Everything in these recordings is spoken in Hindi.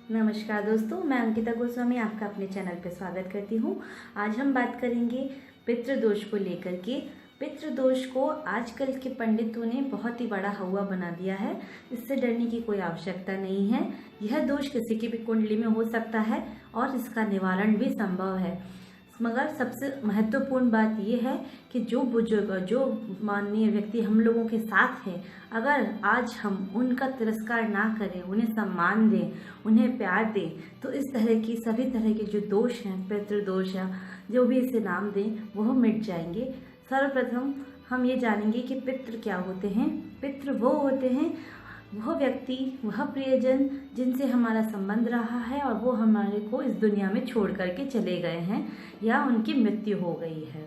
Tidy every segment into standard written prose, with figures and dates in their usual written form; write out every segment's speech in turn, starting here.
नमस्कार दोस्तों, मैं अंकिता गोस्वामी आपका अपने चैनल पर स्वागत करती हूँ। आज हम बात करेंगे पितृदोष को लेकर के। पितृदोष को आजकल के पंडितों ने बहुत ही बड़ा हवा बना दिया है। इससे डरने की कोई आवश्यकता नहीं है। यह दोष किसी की भी कुंडली में हो सकता है और इसका निवारण भी संभव है। मगर सबसे महत्वपूर्ण बात यह है कि जो बुजुर्ग और जो माननीय व्यक्ति हम लोगों के साथ हैं, अगर आज हम उनका तिरस्कार ना करें, उन्हें सम्मान दें, उन्हें प्यार दें, तो इस तरह की सभी तरह के जो दोष हैं, पितृदोष या जो भी इसे नाम दें, वह मिट जाएंगे। सर्वप्रथम हम ये जानेंगे कि पितृ क्या होते हैं। पितृ वो होते हैं, वह व्यक्ति, वह प्रियजन जिनसे हमारा संबंध रहा है और वो हमारे को इस दुनिया में छोड़ करके चले गए हैं या उनकी मृत्यु हो गई है।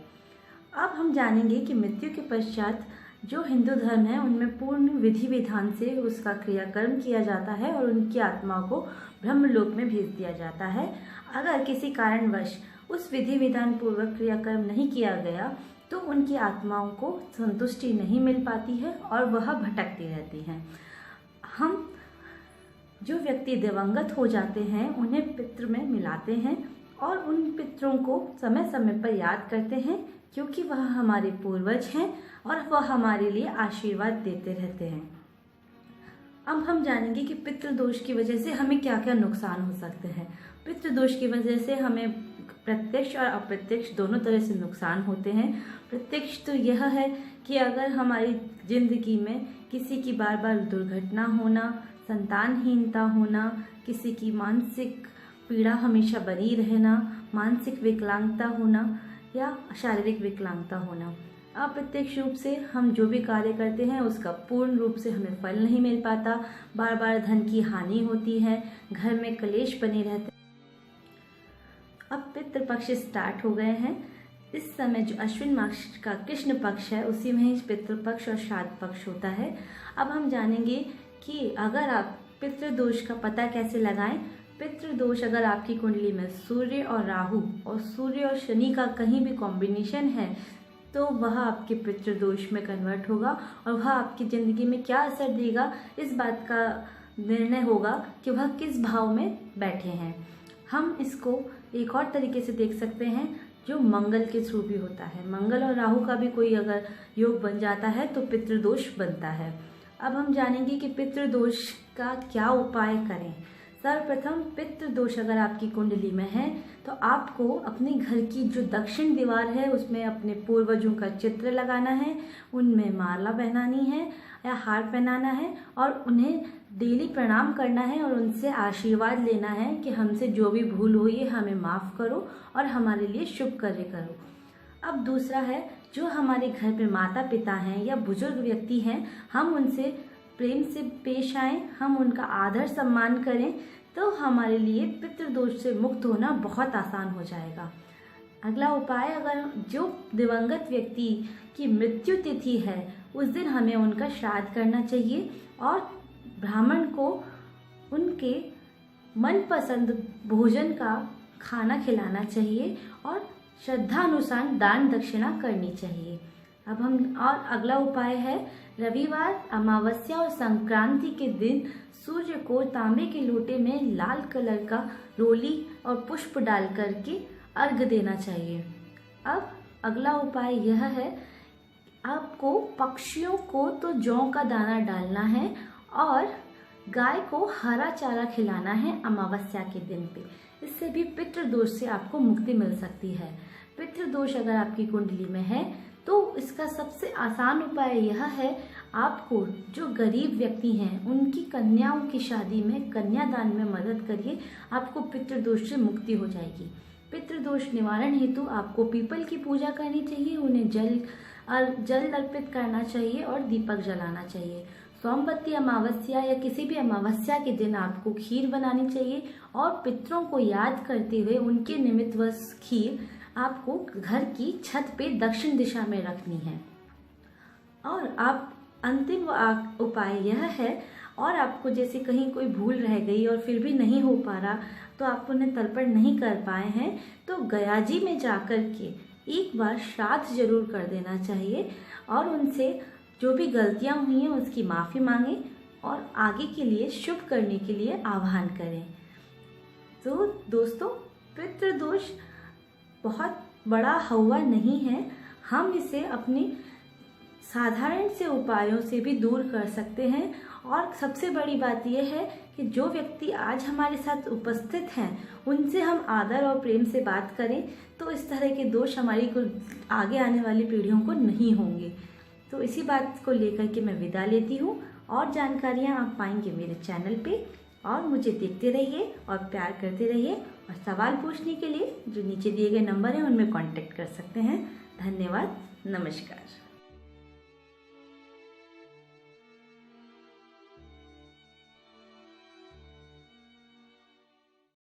अब हम जानेंगे कि मृत्यु के पश्चात जो हिंदू धर्म है उनमें पूर्ण विधि विधान से उसका क्रियाकर्म किया जाता है और उनकी आत्मा को ब्रह्मलोक में भेज दिया जाता है। अगर किसी कारणवश उस विधि विधान पूर्वक क्रियाकर्म नहीं किया गया तो उनकी आत्माओं को संतुष्टि नहीं मिल पाती है और वह भटकती रहती हैं। हम जो व्यक्ति दिवंगत हो जाते हैं उन्हें पितृ में मिलाते हैं और उन पितरों को समय समय पर याद करते हैं, क्योंकि वह हमारे पूर्वज हैं और वह हमारे लिए आशीर्वाद देते रहते हैं। अब हम जानेंगे कि पितृदोष की वजह से हमें क्या क्या नुकसान हो सकते हैं। पितृदोष की वजह से हमें प्रत्यक्ष और अप्रत्यक्ष दोनों तरह से नुकसान होते हैं। प्रत्यक्ष तो यह है कि अगर हमारी जिंदगी में किसी की बार बार दुर्घटना होना, संतानहीनता होना, किसी की मानसिक पीड़ा हमेशा बनी रहना, मानसिक विकलांगता होना या शारीरिक विकलांगता होना। अप्रत्यक्ष रूप से हम जो भी कार्य करते हैं उसका पूर्ण रूप से हमें फल नहीं मिल पाता, बार बार धन की हानि होती है, घर में क्लेश बने रहते हैं। अब पितृपक्ष स्टार्ट हो गए हैं। इस समय जो अश्विन मास का कृष्ण पक्ष है उसी में ही पितृपक्ष और श्राद्ध पक्ष होता है। अब हम जानेंगे कि अगर आप पितृदोष का पता कैसे लगाएं। पितृदोष अगर आपकी कुंडली में सूर्य और राहु और सूर्य और शनि का कहीं भी कॉम्बिनेशन है तो वह आपके पितृदोष में कन्वर्ट होगा और वह आपकी ज़िंदगी में क्या असर देगा इस बात का निर्णय होगा कि वह किस भाव में बैठे हैं। हम इसको एक और तरीके से देख सकते हैं जो मंगल के थ्रू भी होता है। मंगल और राहु का भी कोई अगर योग बन जाता है तो पितृदोष बनता है। अब हम जानेंगे कि पितृदोष का क्या उपाय करें। सर्वप्रथम पितृदोष अगर आपकी कुंडली में है तो आपको अपने घर की जो दक्षिण दीवार है उसमें अपने पूर्वजों का चित्र लगाना है, उनमें माला पहनानी है या हार पहनाना है और उन्हें डेली प्रणाम करना है और उनसे आशीर्वाद लेना है कि हमसे जो भी भूल हुई है हमें माफ़ करो और हमारे लिए शुभ कार्य करो। अब दूसरा है, जो हमारे घर पे माता पिता हैं या बुजुर्ग व्यक्ति हैं, हम उनसे प्रेम से पेश आएँ, हम उनका आदर सम्मान करें तो हमारे लिए पितृदोष से मुक्त होना बहुत आसान हो जाएगा। अगला उपाय, अगर जो दिवंगत व्यक्ति की मृत्यु तिथि है उस दिन हमें उनका श्राद्ध करना चाहिए और ब्राह्मण को उनके मनपसंद भोजन का खाना खिलाना चाहिए और श्रद्धानुसार दान दक्षिणा करनी चाहिए। अब हम और अगला उपाय है, रविवार, अमावस्या और संक्रांति के दिन सूर्य को तांबे के लोटे में लाल कलर का रोली और पुष्प डाल करके अर्घ देना चाहिए। अब अगला उपाय यह है, आपको पक्षियों को तो जौ का दाना डालना है और गाय को हरा चारा खिलाना है अमावस्या के दिन पे। इससे भी पितृदोष से आपको मुक्ति मिल सकती है। पितृदोष अगर आपकी कुंडली में है तो इसका सबसे आसान उपाय यह है, आपको जो गरीब व्यक्ति हैं उनकी कन्याओं की शादी में कन्यादान में मदद करिए, आपको पितृदोष से मुक्ति हो जाएगी। पितृदोष निवारण हेतु आपको पीपल की पूजा करनी चाहिए, उन्हें जल अर्पित करना चाहिए और दीपक जलाना चाहिए। सोमवती अमावस्या या किसी भी अमावस्या के दिन आपको खीर बनानी चाहिए और पितरों को याद करते हुए उनके निमित्त वह खीर आपको घर की छत पे दक्षिण दिशा में रखनी है। और आप अंतिम उपाय यह है, और आपको जैसे कहीं कोई भूल रह गई और फिर भी नहीं हो पा रहा तो आप उन्हें तर्पण नहीं कर पाए हैं तो गया जी में जाकर के एक बार श्राद्ध जरूर कर देना चाहिए और उनसे जो भी गलतियां हुई हैं उसकी माफ़ी मांगें और आगे के लिए शुभ करने के लिए आह्वान करें। तो दोस्तों, पितृदोष बहुत बड़ा हौवा नहीं है। हम इसे अपने साधारण से उपायों से भी दूर कर सकते हैं। और सबसे बड़ी बात यह है कि जो व्यक्ति आज हमारे साथ उपस्थित हैं उनसे हम आदर और प्रेम से बात करें तो इस तरह के दोष हमारी को आगे आने वाली पीढ़ियों को नहीं होंगे। तो इसी बात को लेकर के मैं विदा लेती हूँ। और जानकारियाँ आप पाएंगे मेरे चैनल पे। और मुझे देखते रहिए और प्यार करते रहिए। और सवाल पूछने के लिए जो नीचे दिए गए नंबर हैं उनमें कांटेक्ट कर सकते हैं। धन्यवाद। नमस्कार।